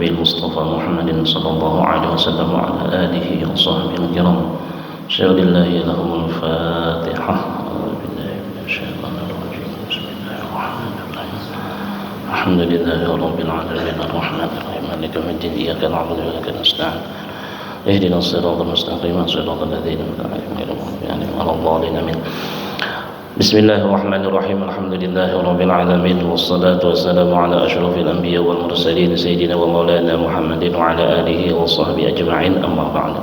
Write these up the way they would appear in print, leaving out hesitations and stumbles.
النبي المصطفى محمد صلى الله عليه وسلم وعلى آله وصحبه الكرام. أشهد أن لا إله إلا الله. الفاتحة. أعوذ بالله من الشيطان الرجيم. بسم الله الرحمن الرحيم. الحمد لله رب العالمين الرحمن الرحيم مالك يوم الدين إياك نعبد وإياك نستعين اهدنا الصراط المستقيم صراط الذين أنعمت عليهم غير المغضوب عليهم ولا الضالين آمين. بسم الله الرحمن الرحيم. الحمد لله رب العالمين والصلاة والسلام على أشرف الأنبياء والمرسلين سيدنا ومولانا محمد وعلى آله وصحبه أجمعين. أما بعد.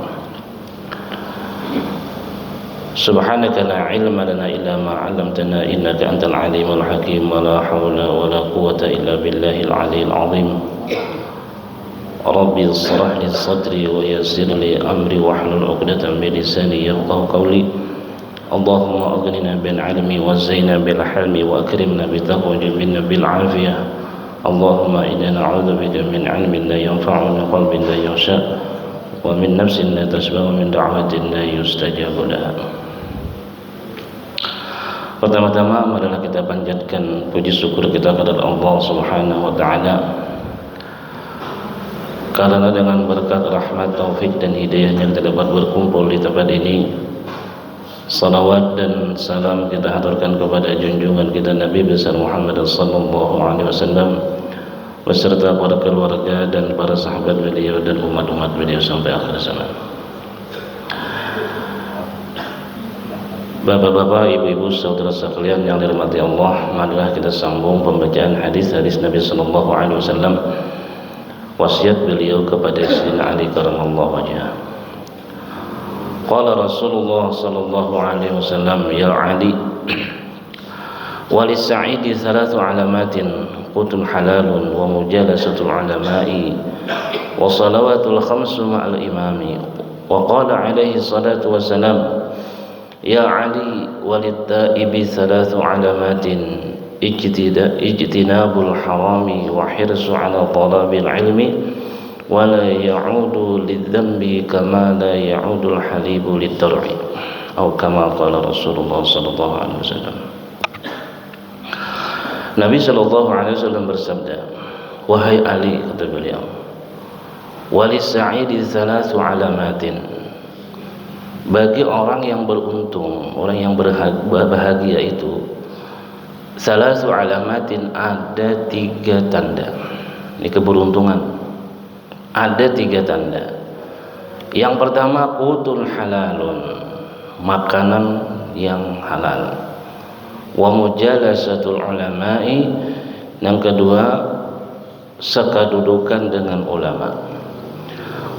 سبحانك لا علم لنا إلا ما علمتنا إنك أنت العليم الحكيم ولا حول ولا قوة إلا بالله العلي العظيم. ربي اشرح لي صدري ويسر لي أمري واحلل عقدة من لساني يفقهوا قولي. اللهم أغننا بالعلم وزينا بالحلم وأكرمنا بالتقوى وجملنا بالعافية. اللهم إنا نعوذ بك من علم لا ينفع ومن قلب لا يخشى ومن نفس لا تشبع ومن دعوة لا يستجاب لها. Pertama-tama marilah kita panjatkan puji syukur kita kepada Allah Subhanahu wa taala, karena dengan berkat rahmat, taufik dan hidayahnya kita dapat berkumpul di tempat ini. Salawat dan salam kita haturkan kepada junjungan kita Nabi besar Muhammad sallallahu alaihi wasallam beserta para keluarga dan para sahabat beliau dan umat-umat beliau sampai akhir zaman. Bapak-bapak, ibu-ibu, saudara sekalian yang dirahmati Allah, marilah kita sambung pembacaan hadis-hadis Nabi sallallahu alaihi wasallam, wasiat beliau kepada Sayyidina Ali karamallahu wajhah. Qala Rasulullah sallallahu alaihi wasallam, ya Ali, walis sa'idi thalathu alamatin, qutun halalun wa mujalasatul ulama'i wa salawatul khamsu ma'al imami. Wa qala alaihi salatu wassalam, ya Ali, walid ta'ibi thalathu alamatin, ijtinabul harami wa hirsu ala talabil ilmi wa la ya'udu lidhanbi kama la ya'udul halibu liddar'i, atau kama qala Rasulullah sallallahu alaihi wasallam. Nabi sallallahu alaihi wasallam bersabda, wahai Ali, kata beliau, walis sa'idi thalathu alamatin, bagi orang yang beruntung, orang yang bahagia itu, thalathu alamatin, ada 3 tanda. Ini keberuntungan. Ada 3 tanda. Yang pertama, qutun halalun, makanan yang halal. Wa mujalasatul ulama'i, yang kedua, sekadudukan dengan ulama.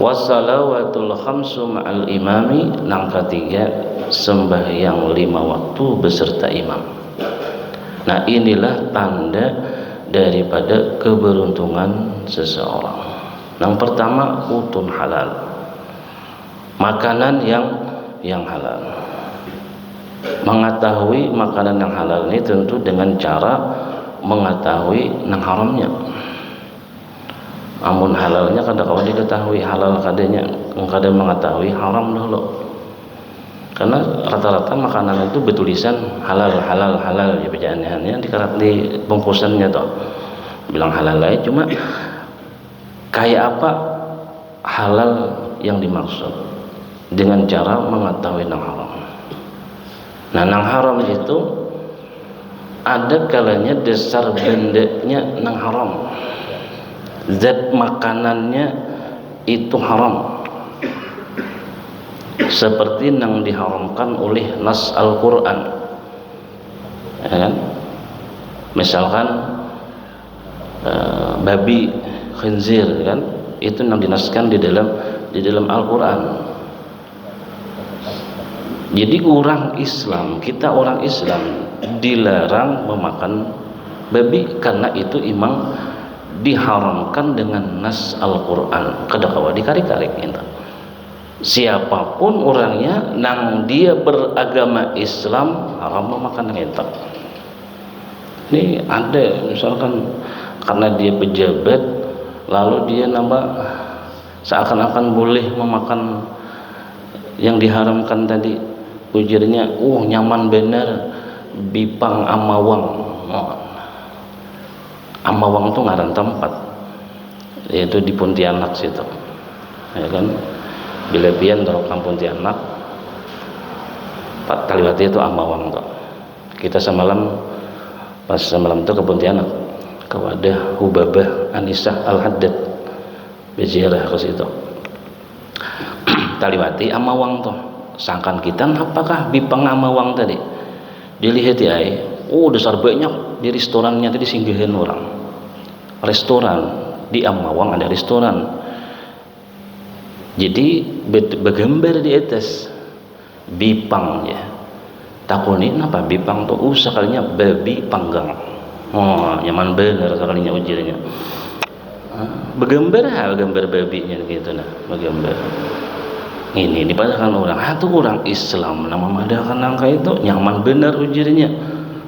Wassalawatul khamsu ma'al imami, yang ketiga, sembahyang 5 waktu beserta imam. Nah, inilah tanda daripada keberuntungan seseorang. Yang pertama, qutun halal, makanan yang halal. Mengetahui makanan yang halal ini tentu dengan cara mengetahui yang haramnya. Amun halalnya kada kawan diketahui, halal kadanya kada mengetahui haram dulu. Karena rata-rata makanan itu bertulisan halal ya, bacaannya dikarat di bungkusannya toh bilang halal lah, cuma kayak apa halal yang dimaksud dengan cara mengetahui yang haram. Nah, yang haram itu ada kalanya dasar bendanya yang haram, zat makanannya itu haram, seperti yang diharamkan oleh nas Al-Quran, ya kan? Misalkan babi khinzir, kan? Itu yang dinaskan di dalam Al-Quran. Jadi kita orang Islam dilarang memakan babi karena itu imam diharamkan dengan nas Al-Quran. Kada kawa dikarik-karik gitu. Siapapun orangnya nang dia beragama Islam haram memakan itu. Ini ada misalkan karena dia pejabat lalu dia nambah seakan-akan boleh memakan yang diharamkan tadi, ujarnya nyaman bener bipang amawang. Amawang itu ngaran tempat, yaitu di Pontianak situ, ya kan, bila pian Tarokan Pontianak Pak Taliwati itu Amawang tuh. Kita pas semalam itu ke Pontianak, ke wadah Hubabah Anisah Al-Haddad, berziarah ke situ. Taliwati Amawang tuh, sangkan kita apakah Bipang Amawang tadi, dilihat ya, besar banyak di restorannya tadi singgahin orang, restoran di Amawang ada restoran, jadi bergambar di atas Bipang ya. Takunin apa Bipang tuh sekalinya babi panggang. Oh, nyaman bener sekalinya ujarnya. Bergambar babinya gitu nah, bergambar. Ini dipadahkan orang, tuh orang Islam nama madakan angka itu nyaman bener ujarnya.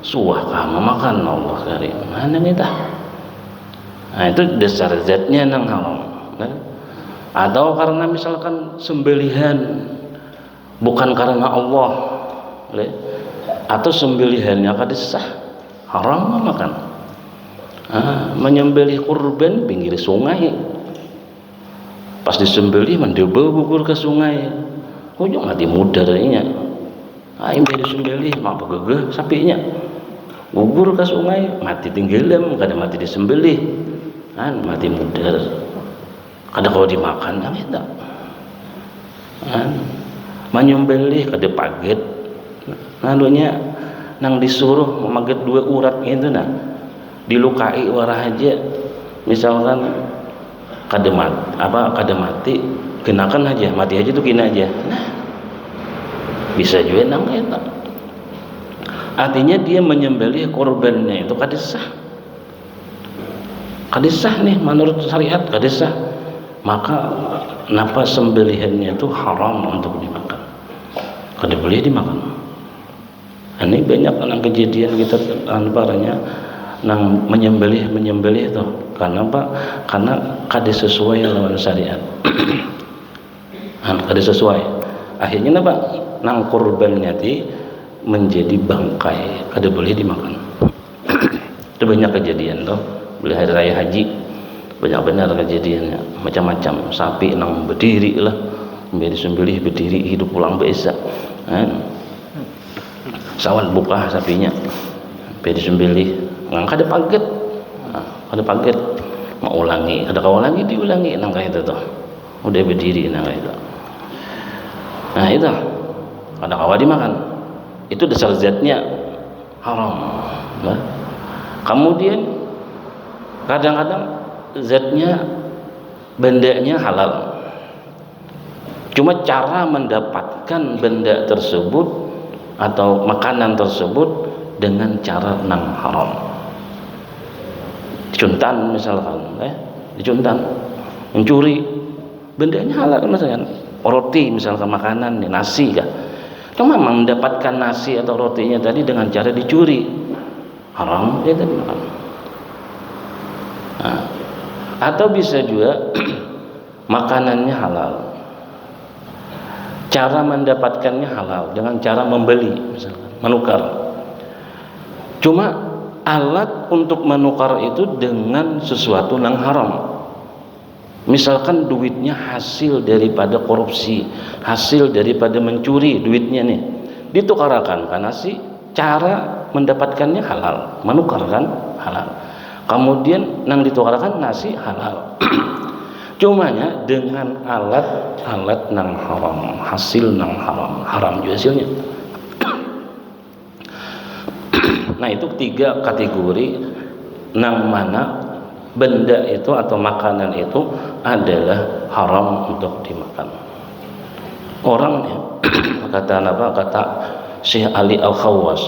Suah kamu makan Allah karim. Mana kita? Nah, itu dasar zatnya nang haram. Nah, atau karena misalkan sembelihan bukan karena Allah, atau sembelihannya kadisah haram makan. Menyembelih kurban pinggir sungai, pas disembelih mendebel bukur ke sungai, ujung mati mudarnya. Aing disembelih mah begegeh sapinya, gugur ke sungai mati tenggelam, kada mati disembelih, mati mudar. Kada kalau dimakan yang itu, menyembelih kada paget, nalunya nang disuruh memaget 2 urat gitu nah, dilukai warah aja, misalkan kada mati, kenakan aja, mati aja tuh kena aja, nah bisa juga nang itu. Artinya dia menyembelih korbannya itu kadisah nih menurut syariat kadisah, maka napa sembelihannya itu haram untuk dimakan, kada boleh dimakan. Ini banyak nang kejadian kita antaranya nang menyembelih itu karena apa? Karena kada sesuai lawan syariat. Kada sesuai, akhirnya apa? Nang korbannya ti menjadi bangkai, kada boleh dimakan. Itu banyak kejadian tuh, beli hari raya haji banyak benar kejadiannya, macam-macam. Sapi nang berdiri lah, disembelih berdiri, hidup pulang biasa. Sawat buka sapinya, disembelih, kada paget, mau ulangi, kada kau ulangi diulangi, nang kayak itu tuh, udah berdiri nang kayak itu. Nah itu kada kau dimakan, itu dasar zatnya haram. Nah, kemudian kadang-kadang zatnya bendanya halal, cuma cara mendapatkan benda tersebut atau makanan tersebut dengan cara nang haram. Dicuntan misalkan, dicuntan, mencuri, bendanya halal misalkan roti misalkan makanan, nasi kah, cuma mendapatkan nasi atau rotinya tadi dengan cara dicuri, haram dia tadi makan. Nah, atau bisa juga makanannya halal, cara mendapatkannya halal dengan cara membeli misalkan, menukar, cuma alat untuk menukar itu dengan sesuatu yang haram. Misalkan duitnya hasil daripada korupsi, hasil daripada mencuri duitnya nih, ditukarakan karena si cara mendapatkannya halal, menukarkan halal, kemudian nang ditukarkan nasi halal. Cumanya dengan alat nang haram, hasil nang haram juga hasilnya. Nah itu 3 kategori nang mana benda itu atau makanan itu adalah haram untuk dimakan. Orang kata Syekh Ali Al-Khawwas,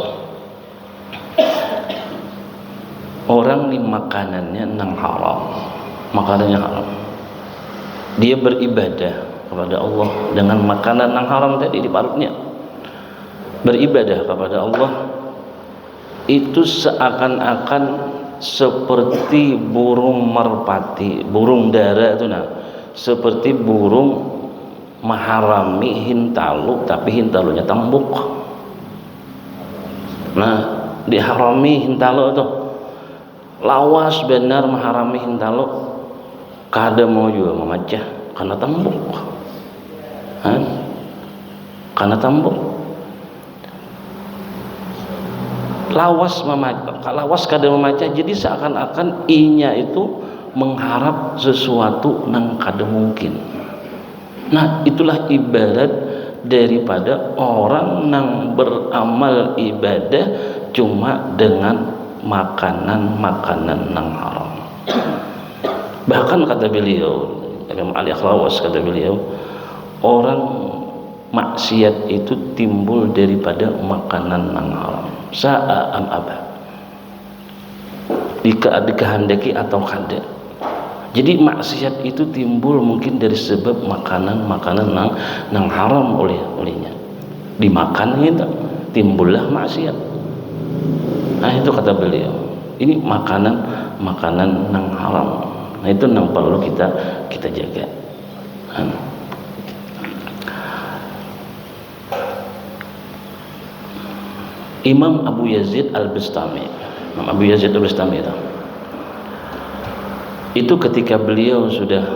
orang nih makanannya nang haram, makanannya haram, dia beribadah kepada Allah dengan makanan nang haram tadi di parutnya. Beribadah kepada Allah itu seakan-akan seperti burung merpati, burung dara itu nah, seperti burung maharami hintalu, tapi hintalunya tambuk. Nah diharami hintalu itu lawas benar maharami hintalu, kada mau juga memacah karena tambuk, karena tambuk. Lawas kada memacah, jadi seakan-akan inya itu mengharap sesuatu nang kada mungkin. Nah, itulah ibarat daripada orang nang beramal ibadah cuma dengan makanan-makanan nang haram. Bahkan kata beliau, Imam Ali Akhlawas kata beliau, orang maksiat itu timbul daripada makanan nang haram. Sa'a am aba, dikehendaki atau kada. Jadi maksiat itu timbul mungkin dari sebab makanan-makanan nang haram olehnya dimakan gitu, timbullah maksiat. Nah itu kata beliau, ini makanan nang haram. Nah itu nang perlu kita jaga. Imam Abu Yazid Al-Bustami, Imam Abu Yazid Al-Bustami itu ketika beliau sudah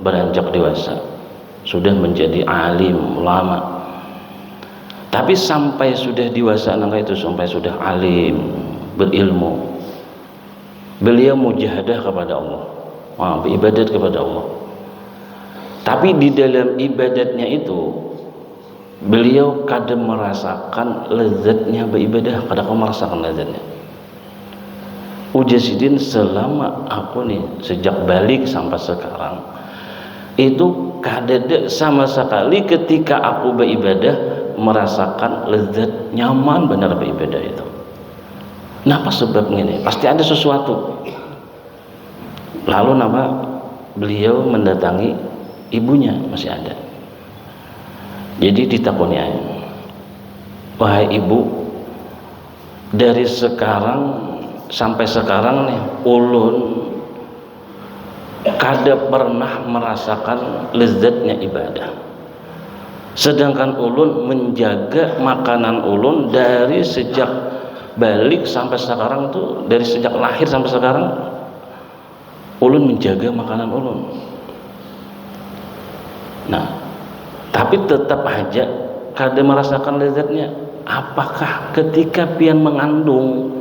beranjak dewasa, sudah menjadi alim ulama, tapi sampai sudah dewasa itu, sampai sudah alim berilmu, beliau mujahadah kepada Allah, beribadat kepada Allah. Tapi di dalam ibadatnya itu beliau kadang merasakan lezatnya beribadah, kadang merasakan lezatnya. Ujasidin selama aku nih sejak balik sampai sekarang itu kadang sama sekali ketika aku beribadah merasakan lezat, nyaman benar beribadah itu. Kenapa sebabnya ini? Pasti ada sesuatu. Lalu beliau mendatangi ibunya, masih ada. Jadi ditakoni, wahai ibu, dari sekarang sampai sekarang nih ulun kada pernah merasakan lezatnya ibadah, sedangkan ulun menjaga makanan ulun dari sejak balik sampai sekarang tuh, dari sejak lahir sampai sekarang ulun menjaga makanan ulun. Nah, tapi tetap aja kada merasakan lezatnya. Apakah ketika pian mengandung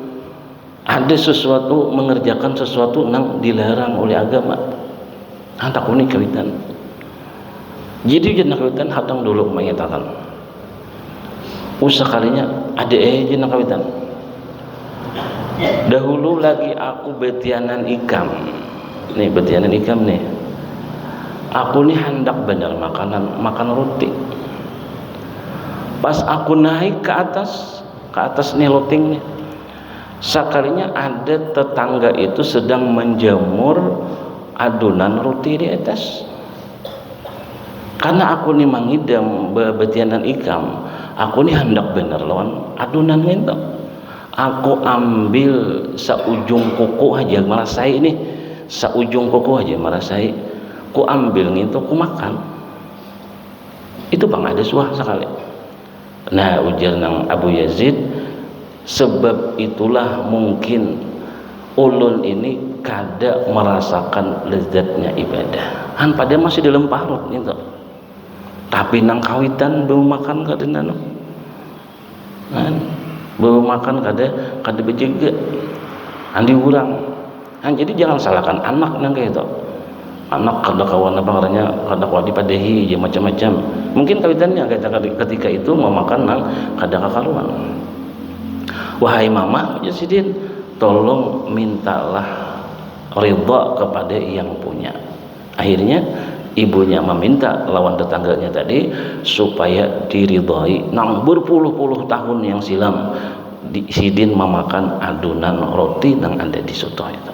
ada sesuatu, mengerjakan sesuatu yang dilarang oleh agama? Tak unik kawitan. Jadi jenah kawitan hadang dulu mengatakan usah kalinya ada jenah kawitan. Dahulu lagi aku betianan ikam nih, aku nih hendak benar makan roti. Pas aku naik ke atas nih loting nih, sekalinya ada tetangga itu sedang menjemur adonan roti di atas. Karena aku nih mangidam betianan ikam, aku nih hendak benar lawan adonan itu. Aku ambil seujung kuku aja merasai ini, seujung kuku aja merasai, ku ambil gitu, ku makan. Itu bang ada suah sekali. Nah ujar nang Abu Yazid, sebab itulah mungkin ulun ini kada merasakan lezatnya ibadah. Padahal masih dalam parut gitu. Tapi nang kawitan belum makan kada nano. Belum makan kada bejaga. Andi urang. Jadi jangan salahkan anak nang kayak itu. Anak kada kawan karena kada kawan dipadehi je macam-macam. Mungkin kawitannya ketika itu mau makan nang kada kakaruan. Wahai mama Yasidin, tolong mintalah ridha kepada yang punya. Akhirnya ibunya meminta lawan tetangganya tadi supaya diridhai. Nang berpuluh-puluh tahun yang silam Sidin memakan adonan roti yang ada di soto itu.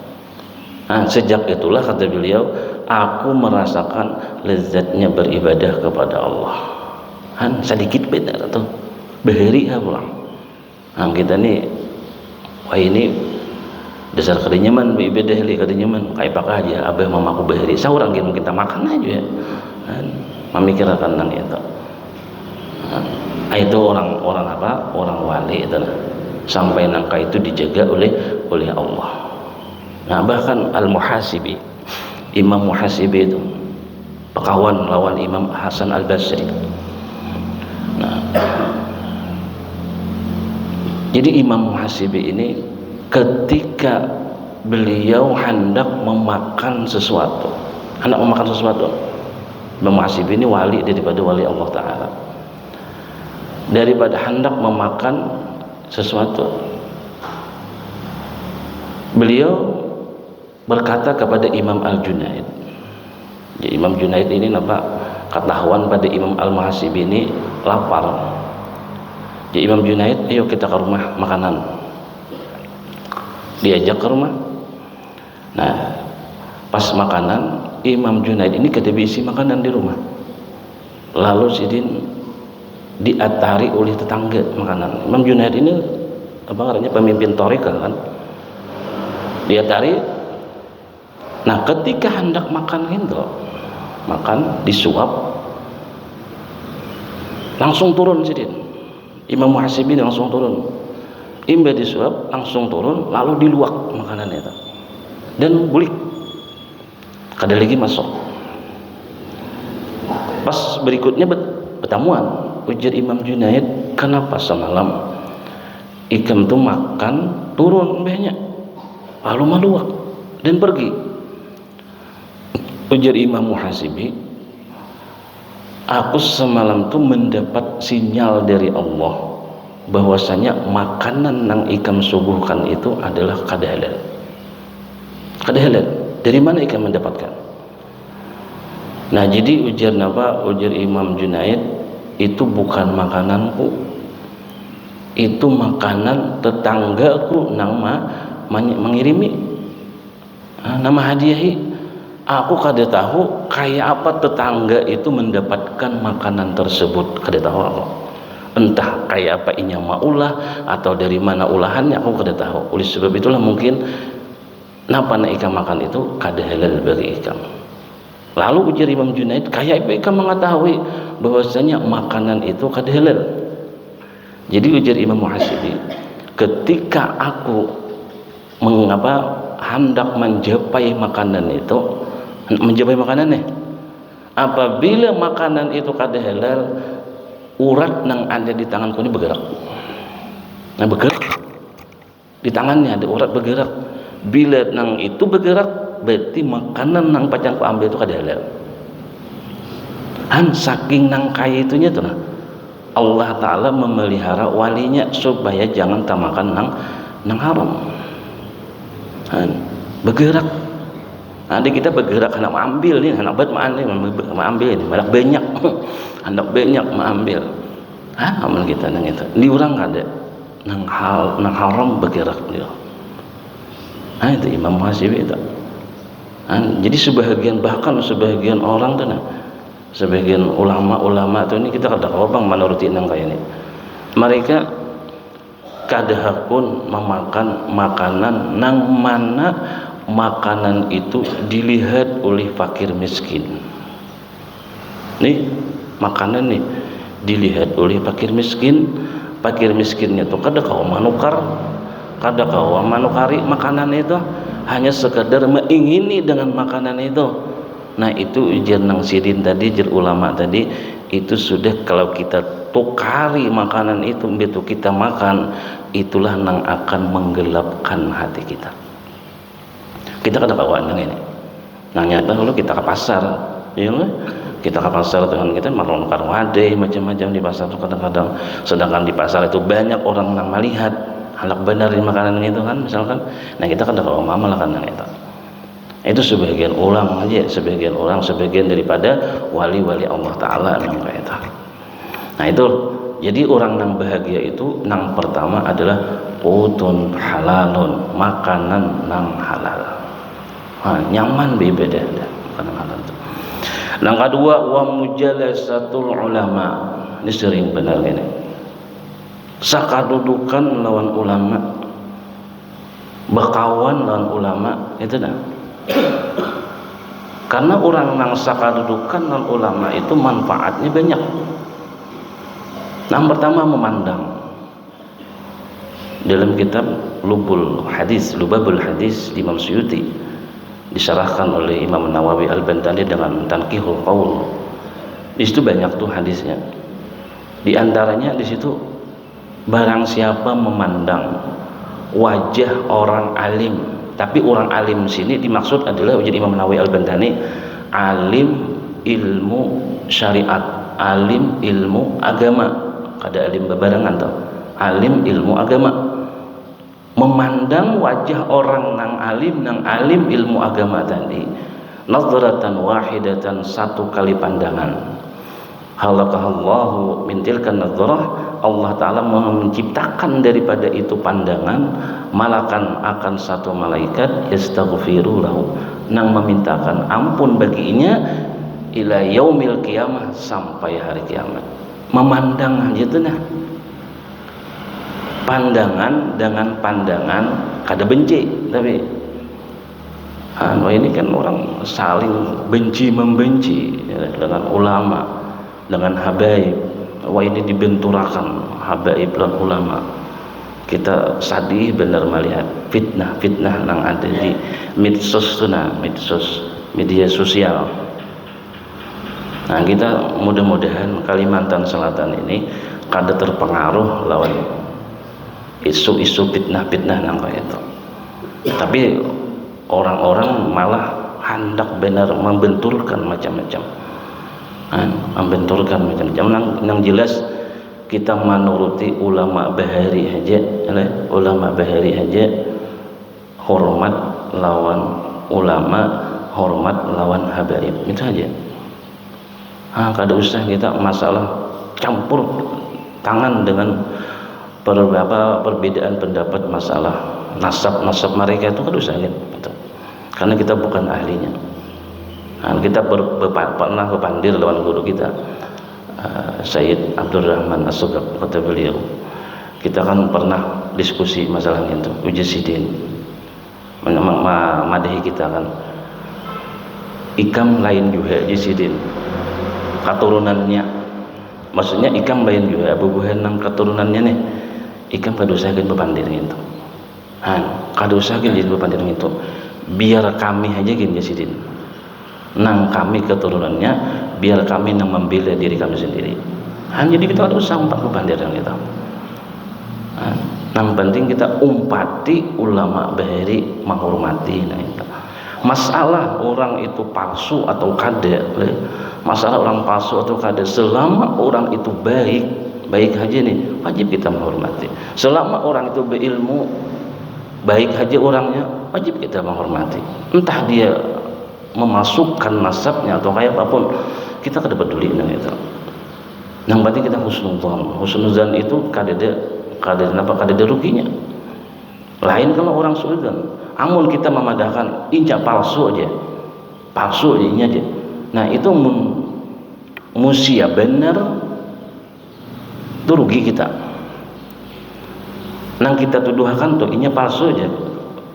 Nah, sejak itulah kata beliau, aku merasakan lezatnya beribadah kepada Allah. Sedikit beda atau beheri pulang. Nah, kita nih, wah ini dasar kada nyaman beribadah li kada nyaman. Kayak pakah aja, abah mamaku beheri. Saurang kita makan aja ya. Memikirkan nang itu. Itu orang apa? Orang wali itu. Sampai nangka itu dijaga oleh Allah. Nah bahkan Al-Muhasibi Imam Muhasibi itu pekawan lawan Imam Hasan Al-Basri. Nah, jadi Imam Muhasibi ini ketika beliau hendak memakan sesuatu, Imam Muhasibi ini wali daripada wali Allah Ta'ala. Daripada hendak memakan sesuatu, beliau berkata kepada Imam Al-Junaid. Jadi Imam Junaid ini nampak ketahuan pada Imam Al-Muhasibi ini lapar. Jadi Imam Junaid, ayo kita ke rumah makanan. Diajak ke rumah. Nah, pas makanan, Imam Junaid ini kehabisi makanan di rumah. Lalu sidin diatari oleh tetangga makanan. Imam Junaid ini apa namanya, pemimpin thariqah kan. Diatari. Nah, ketika hendak makan itu, makan disuap, langsung turun sidin. Imam Muhasibi langsung turun. Imba disuap, langsung turun, lalu diluak makanan itu. Dan bulik. Kada lagi masuk. Pas berikutnya bertamuan, ujar Imam Junaid, kenapa semalam ikam tuh makan turun banyak, lalu meluak dan pergi. Ujar Imam Muhasibi, aku semalam tuh mendapat sinyal dari Allah bahwasanya makanan yang ikam suguhkan itu adalah kada halal. Kada halal. Dari mana ikam mendapatkan? Nah, jadi ujar Imam Junaid, itu bukan makananku, itu makanan tetanggaku nama mengirimi, nama hadiahi. Aku kada tahu kayak apa tetangga itu mendapatkan makanan tersebut, kada tahu aku. Entah kayak apa inya maulah atau dari mana ulahannya, aku kada tahu. Oleh sebab itulah mungkin napa nak ikam makan itu kada halal bagi ikam. Lalu ujar Imam Junaid, kayak apa ikam mengetahui bahwasanya makanan itu kada halal? Jadi ujar Imam Muhasibi, ketika aku hendak menjapai makanan itu, apabila makanan itu kada halal, urat yang ada di tanganku ini bergerak. Nah, bergerak di tangannya ada urat bergerak. Bila nang itu bergerak, berarti makanan nang pacang ku ambil itu kada halal. Saking nang kaya itunya tuh nah, Allah Ta'ala memelihara walinya supaya jangan tamakan nang haram. Bergerak. Nanti kita bergerak hendak mengambil nih, hendak mengambil ini, malah banyak, hendak banyak mengambil. Amal kita nang itu. Di orang ada nang haram bergerak dia. Itu Imam Muhasibi itu. Jadi bahkan sebagian orang tuh, sebagian ulama tuh ini kita kada bang menuruti nang kayak ini. Mereka kadahapun memakan makanan nang mana makanan itu dilihat oleh fakir miskin. Nih makanan nih dilihat oleh fakir miskinnya tuh kada kau manukari makanan itu, hanya sekadar mengingini dengan makanan itu. Nah, itu ujar nang sidin tadi, ujar ulama tadi, itu sudah kalau kita tukari makanan itu begitu kita makan, itulah nang akan menggelapkan hati kita. Kita kada kawan dengan ini. Nah, nyata kalau kita ke pasar, ya kita ke pasar dengan kita makan wadai macam-macam di pasar itu kadang-kadang, sedangkan di pasar itu banyak orang yang melihat halak benar di makanan itu kan, misalkan. Nah, kita kada kawan malah kan itu. Itu sebagian orang aja, sebagian daripada wali-wali Allah Ta'ala yang kayak itu. Nah, itu jadi orang yang bahagia itu yang pertama adalah qutun halalun, makanan yang halal. Nyaman beda makanan halal itu. Yang kedua, wa mujalasatul ulama. Ini sering benar ini. Sakadudukan lawan ulama, berkawan lawan ulama, itu dah. Karena orang yang sakadudukan lawan ulama itu manfaatnya banyak. Yang pertama, memandang. Dalam kitab Lubabul Hadis Imam Suyuti, disyarahkan oleh Imam Nawawi Al-Bantani dengan Tanqihul Qaul. Di situ banyak tuh hadisnya. Di antaranya di situ, barang siapa memandang wajah orang alim, tapi orang alim sini dimaksud adalah wajah Imam Nawawi Al-Bantani, alim ilmu syariat, alim ilmu agama. Kada alim bebarengan tuh, alim ilmu agama. Memandang wajah orang nang alim ilmu agama tadi, nazratan wahidatan, satu kali pandangan. Halakahallahu min tilkan nazarah, Allah Ta'ala menciptakan daripada itu pandangan, malakan akan satu malaikat, yastaghfiru lahu, nang memintakan ampun baginya, ila yaumil qiyamah, sampai hari kiamat. Memandang aja tuh nah, pandangan dengan pandangan, kada benci, tapi ini kan orang saling benci membenci dengan ulama, dengan habaib. Wah, ini dibenturakan habaib dan ulama. Kita sadih benar melihat fitnah yang ada di medsos, media sosial. Nah, kita mudah-mudahan Kalimantan Selatan ini kada terpengaruh lawan isu-isu fitnah nang kayak itu. Tapi orang-orang malah hendak benar membenturkan macam-macam. Nang jelas kita menuruti ulama bahari aja, hormat lawan ulama, hormat lawan habaib, itu aja. Kada usah kita masalah campur tangan dengan perbedaan pendapat masalah nasab mereka, itu kada usah gitu. Karena kita bukan ahlinya. Kita pernah berpandir lawan guru kita, Sayyid Abdurrahman As-Sugab, kata beliau, kita kan pernah diskusi masalah itu, Uji Sidin madahi kita kan, ikam lain juga Uji Sidin keturunannya, maksudnya ikam lain juga bubuhan nang keturunannya nih, ikam kada usah berpandir gitu, kada usah jadi berpandir gitu, biar kami aja gini Uji Sidin, nang kami keturunannya, biar kami nang membela diri kami sendiri. Jadi kita harus umpat kebandiran kita. Yang penting kita umpati ulama bahari, menghormati. Nah, itu. Masalah orang itu palsu atau kada, masalah orang palsu atau kada, selama orang itu baik aja nih, wajib kita menghormati. Selama orang itu berilmu, baik aja orangnya, wajib kita menghormati. Entah dia memasukkan nasabnya atau kayak apapun, kita kada peduli dengan itu. Yang penting kita husnuzan itu kada ada ruginya. Lain kalau orang suudzon, amun kita memadahkan injak palsu aja ini aja. Nah, itu musia benar, itu rugi kita. Nang kita tuduhkan tuh inya palsu aja,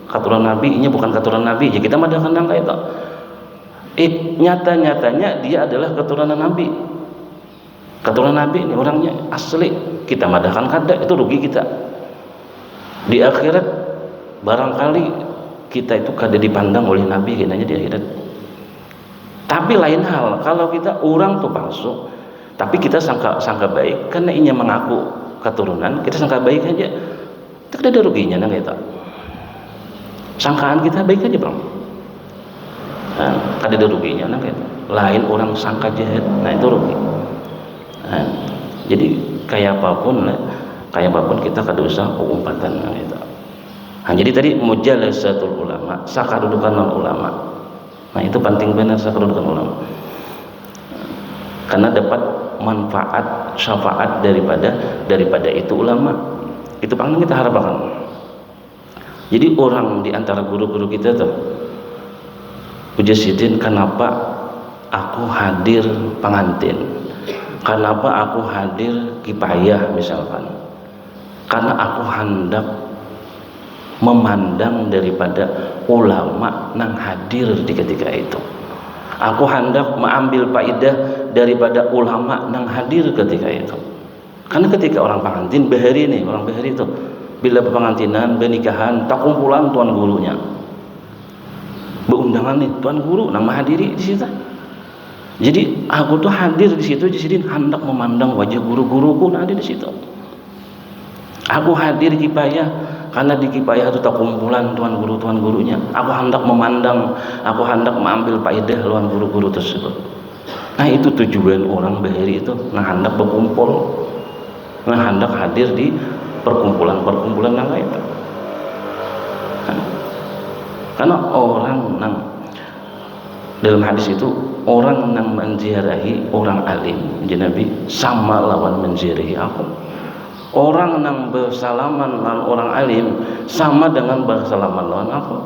katuran Nabi, inya bukan katuran Nabi aja, kita madahkan nang kayak itu. Nyata-nyatanya dia adalah keturunan Nabi. Keturunan Nabi ini orangnya asli, kita madahkan kada, itu rugi kita. Di akhirat barangkali kita itu kada dipandang oleh Nabi kinanya di akhirat. Tapi lain hal kalau kita orang tuh palsu, tapi kita sangka baik karena inya mengaku keturunan, kita sangka baik aja, tidak ada ruginya nang kita. Sangkaan kita baik aja, Bang. Kada ada ruginya nang kita. Lain orang sangka jahat, nah itu rugi. Jadi kayak apapun kita kada usah umpatan nang itu. Jadi tadi mujalasatul ulama, sakadudukan ulama. Nah, itu penting benar sakadudukan ulama. Karena dapat manfaat syafaat daripada itu ulama. Itu paling kita harapkan. Jadi orang di antara guru-guru kita tuh, Uji Sidin, kenapa aku hadir pengantin? Kenapa aku hadir kipayah misalkan? Karena aku hendak memandang daripada ulama nang hadir di ketika itu. Aku hendak mengambil faedah daripada ulama nang hadir ketika itu. Karena ketika orang pengantin bahari nih, orang bahari itu bila pengantinan, pernikahan, tak kumpulan tuan gurunya. Beundangan nih tuan guru nang menghadiri di situ. Jadi aku tuh hadir di situ hendak memandang wajah guru-guruku nah ada di situ. Aku hadir Kipayah karena di Kipayah itu tak kumpulan tuan gurunya. Aku hendak memandang, aku hendak mengambil faedah lawan guru-guru tersebut. Nah itu tujuan orang bahari itu, nah hendak berkumpul, nah hendak hadir di perkumpulan yang lain. Karena orang nang dalam hadis itu orang nang menziarahi orang alim jadi Nabi sama lawan menziarahi aku. Orang nang bersalaman lawan orang alim sama dengan bersalaman lawan aku.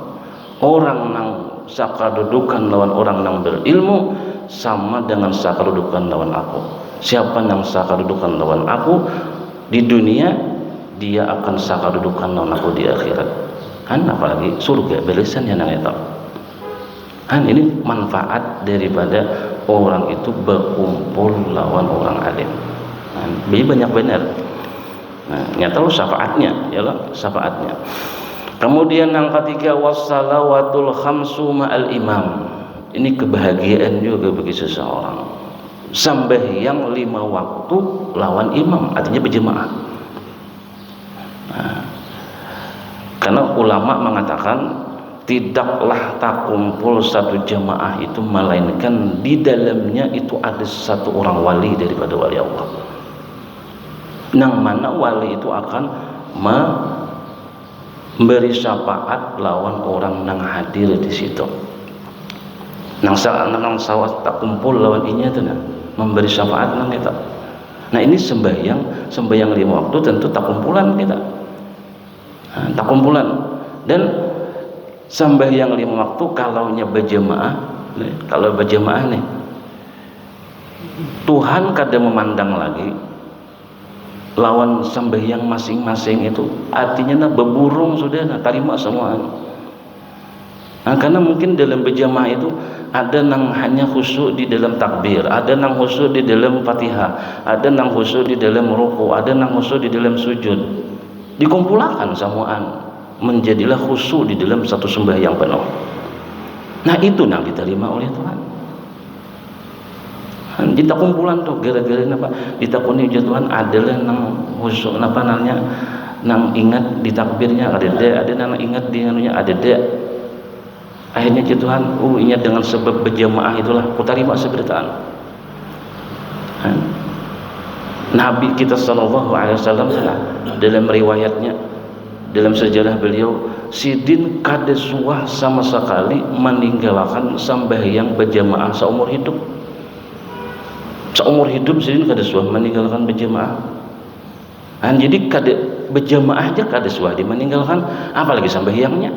Orang nang sakadudukan lawan orang nang berilmu sama dengan sakadudukan lawan aku. Siapa nang sakadudukan lawan aku di dunia, dia akan sakadudukan lawan aku di akhirat. Kan apalagi surga balasan yang nang eta. Kan ini manfaat daripada orang itu berkumpul lawan orang alim. Kan banyak benar. Nah, nyata lu syafaatnya, yalah syafaatnya. Kemudian yang ketiga wassalawatul khamsu ma'al imam. Ini kebahagiaan juga bagi seseorang. Sembahyang 5 waktu lawan imam, artinya berjemaah. Nah, karena ulama mengatakan tidaklah tak kumpul satu jemaah itu melainkan di dalamnya itu ada satu orang wali daripada wali Allah. Nang mana wali itu akan memberi syafaat lawan orang nang hadir di situ. Nang sawat tak kumpul lawan inya itu nah, memberi syafaat nang kita. Nah ini sembahyang 5 waktu tentu tak kumpulan kita. Nah, tak kumpulan dan sembahyang 5 waktu kalaunya berjemaah nih, kalau berjemaah nih Tuhan kada memandang lagi lawan sembahyang masing-masing itu artinya nah beburung sudah nah terima semua. Nah, karena mungkin dalam berjamaah itu ada nang hanya khusyuk di dalam takbir, ada nang khusyuk di dalam Fatihah, ada nang khusyuk di dalam ruku, ada nang khusyuk di dalam sujud. Dikumpulkan samaan menjadilah khusyuk di dalam satu sembahyang penuh. Nah itu nang diterima oleh Tuhan. Kita kumpulan tuh gara-gara apa? Ditakuni ujian Tuhan adalah nang khusyuk apa namanya, nang ingat di takbirnya ada nang ingat di anunya ada. Akhirnya Tuhan, ingat dengan sebab berjamaah itulah ku terima seberitaan. Nabi kita sallallahu alaihi wasallam dalam riwayatnya, dalam sejarah beliau, Sidin kada suah sama sekali meninggalkan sembahyang berjamaah seumur hidup. Seumur hidup Sidin kada suah meninggalkan berjamaah. Jadi kada berjamaah aja kada suah dimeninggalkan, apalagi sembahyangnya.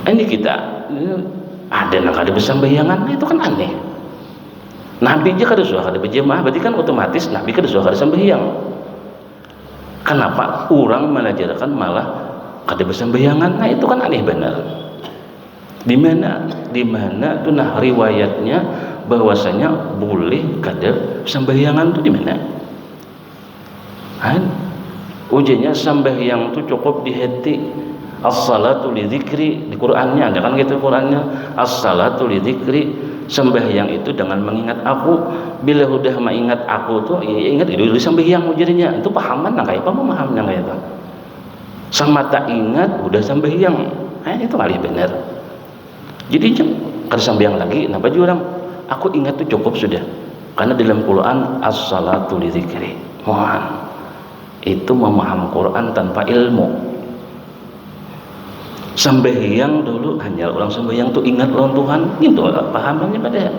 Ini kita ada nang kada bersembayangan, itu kan aneh. Nabi aja kada suah kada berjamaah, berarti kan otomatis Nabi kada suah kada sembahyang. Kenapa orang mengajarkan malah kada bersembayangan? Nah itu kan aneh benar. Di mana tuh nah riwayatnya bahwasanya boleh kada sembayangan tuh di mana? Ujiannya sembahyang tuh cukup di hati. As-salatu li dzikri, di Qur'annya ada kan gitu Qur'annya, as-salatu li dzikri, sembahyang itu dengan mengingat aku. Bila udah mengingat aku tuh ya ingat itu sembahyang jadinya. Itu pahaman nah kayak apa memaham yang kayak itu. Sama tak ingat udah sembahyang. Itu kali benar. Jadi kada sembahyang lagi, nah baju orang aku ingat tuh cukup sudah. Karena dalam Quran as-salatu li dzikri. Mohon. Itu memaham Quran tanpa ilmu. Sembahyang dulu hanya orang sembahyang tuh ingat lawan Tuhan, itu pahamannya pada.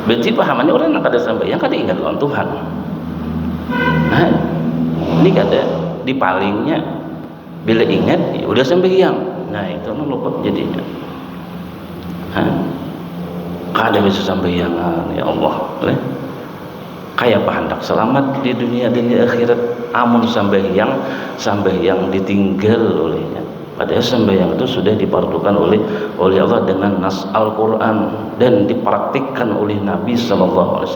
Berarti pahamannya orang yang kada sembahyang kada ingat lawan Tuhan. Ini kada dipalingnya bila ingat ya udah sembahyang. Nah itu lupa jadinya. Kada bisa sembahyangan ya Allah. Kayak hendak selamat di dunia dan di akhirat, amun sembahyang ditinggal olehnya. Padahal sembahyang itu sudah dipardukan oleh Allah dengan nas Al-Quran dan dipraktikkan oleh Nabi SAW.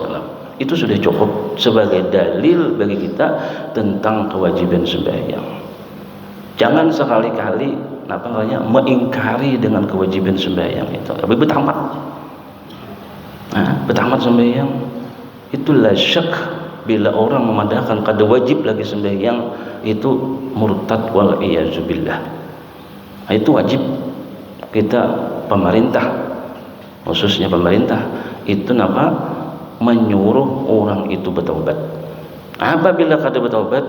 Itu sudah cukup sebagai dalil bagi kita tentang kewajiban sembahyang. Jangan sekali-kali mengingkari dengan kewajiban sembahyang itu. Tapi bertamat. Bertamat sembahyang itulah syak bila orang memandangkan kada wajib lagi sembahyang itu murtad wal iyazubillah. Itu wajib kita pemerintah, khususnya pemerintah itu menyuruh orang itu bertaubat. Apabila kada bertaubat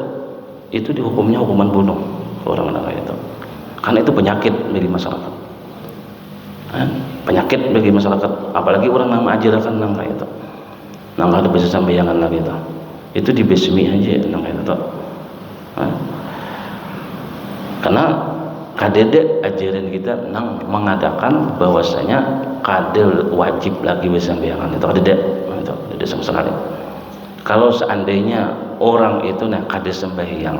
itu dihukumnya hukuman bunuh orang itu. Karena itu penyakit bagi masyarakat. Penyakit bagi masyarakat, apalagi orang nama ajarkan nangka itu. Nangka ada bisa sambayangan lagi itu. Itu dibesmi aja nangka itu. Karena kadede ajaran kita mengadakan bahwasanya kada wajib lagi bersambayangan itu kadede sama sekali. Kalau seandainya orang itu kada sembahyang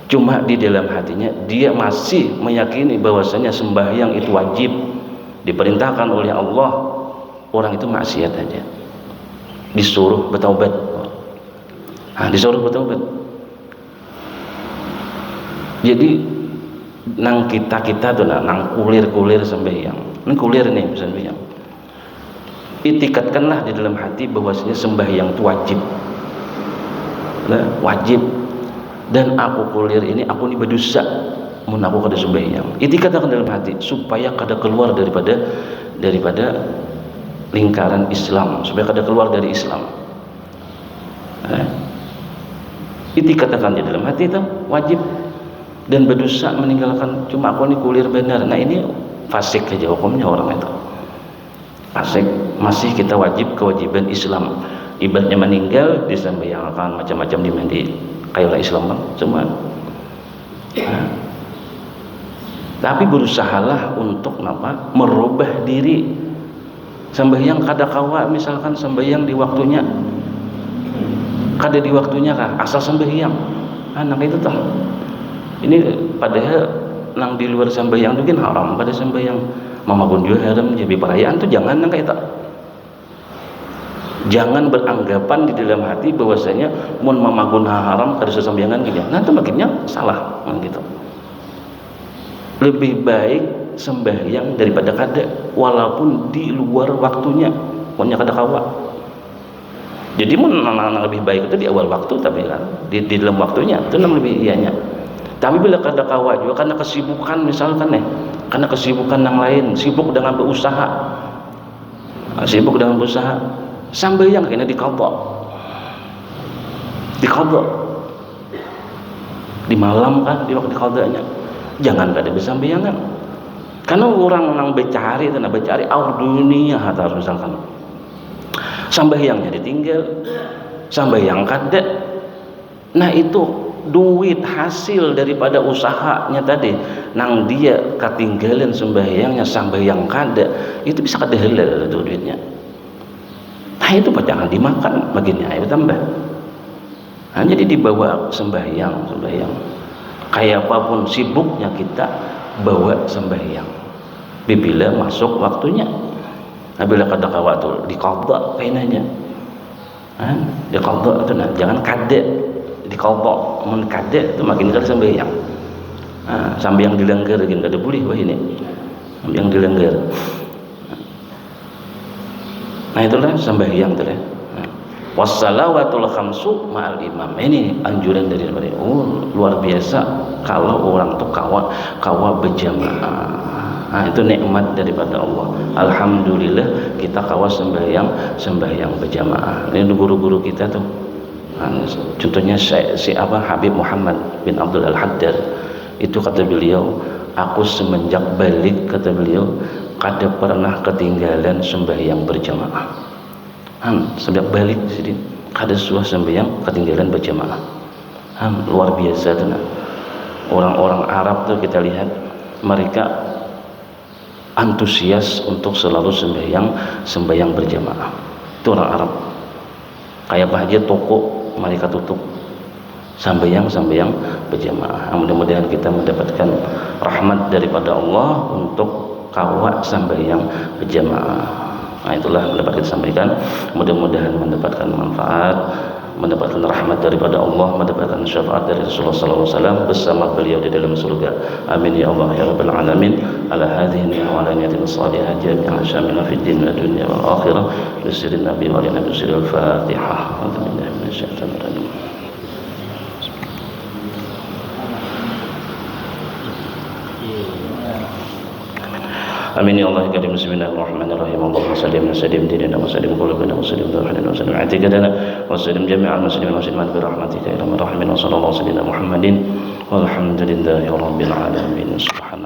cuma di dalam hatinya dia masih meyakini bahwasanya sembahyang itu wajib diperintahkan oleh Allah, orang itu maksiat aja, disuruh bertaubat. Disuruh bertaubat. Jadi nang kita tuh nang kulir sembahyang, nang kulir nih sembahyang, itikatkanlah di dalam hati bahwasanya sembahyang itu wajib, wajib. Dan aku kulir ini aku ini berdosa mun aku kada sembahyang. Itikatkan dalam hati supaya kada keluar daripada lingkaran Islam, supaya kada keluar dari Islam. Itikatkan di dalam hati itu wajib dan berdosa meninggalkan cuma aku ini kulir benar. Nah ini fasik aja hukumnya orang itu. Fasik, masih kita wajib kewajiban Islam. Ibaratnya meninggal disembahyangkan macam-macam dimandi kayak Islam cuma tapi berusahalah untuk merubah diri. Sembahyang kada kawa, misalkan sembahyang di waktunya kada di waktunya asal sembahyang anak itu tuh ini padahal nang di luar sembahyang itu kan haram, pada sembahyang mama pun juga haram. Jadi perayaan tuh jangan nang kayak itu. Jangan beranggapan di dalam hati bahwasanya mun mamagun haram kada sembahyangan gitu. Nah itu makinnya salah gitu. Lebih baik sembahyang daripada kada, walaupun di luar waktunya, pokoknya kada kawa. Jadi mun lebih baik itu di awal waktu, tapi kan di dalam waktunya itu lebih ianya. Tapi bila kada kawa juga karena kesibukan misalkan karena kesibukan yang lain, sibuk dengan berusaha, sambayang kena diqadha di malam kan di waktu qadanya. Jangan kada bersambayangan karena orang nang becari dunia harus misalkan sambayangnya ditinggal, sambayang kada. Nah itu duit hasil daripada usahanya tadi nang dia ketinggalan sembahyangnya, sambayang kada, itu bisa kada halal itu duitnya. Nah itu jangan dimakan baginya, itu tambah. Nah, jadi dibawa sembahyang kayak apapun sibuknya kita bawa sembahyang bila masuk waktunya. Nah, bila kada waktu diqadha kainanya diqadha itu jangan kada diqadha. Mun kada itu makin kada sembahyang. Sambayang dilanggar gini kada boleh ini yang dilanggar. Nah itulah sembahyang itu lah. Wassalawatul khamsu ma'al imam. Ini anjuran dari luar biasa kalau orang tuh kawa berjamaah. Nah itu nikmat daripada Allah. Alhamdulillah kita kawa sembahyang berjamaah. Ini guru-guru kita tuh. Contohnya Habib Muhammad bin Abdul Al-Haddad. Itu kata beliau, aku semenjak balik kata beliau kada pernah ketinggalan sembahyang berjamaah. Sejak balik sini kada suah sembahyang ketinggalan berjamaah. Luar biasa tuh. Orang-orang Arab tuh kita lihat mereka antusias untuk selalu sembahyang berjamaah. Itu orang Arab. Kayak apa aja toko mereka tutup sembahyang berjamaah. Mudah-mudahan kita mendapatkan rahmat daripada Allah untuk kawa sembahyang berjamaah. Nah itulah yang dapat kita sampaikan, mudah-mudahan mendapatkan manfaat. mendapatkan rahmat daripada Allah, mendapatkan syafaat dari Rasulullah SAW bersama beliau di dalam surga. Amin ya Allah ya Rabbal Alamin. Ala hadhihi wa ala niyatin salihah jami'an syamila fid din wa dunya wal akhirah. Bismillahir nabi wa ala nabi al-Fatihah. Alhamdulillah minasyaitonir rajim. Amin ya Allah ya Karim. Bismillahirrahmanirrahim. Allahumma salli ala sayyidina dinina wa sallim qulubana wa sallim dharhana wa sallim atiqadana wa sallim jami'al muslimin wa muslimat bi rahmatika ya arhamar rahimin wa sallallahu sayyidina Muhammadin walhamdulillahi rabbil alamin. Subhan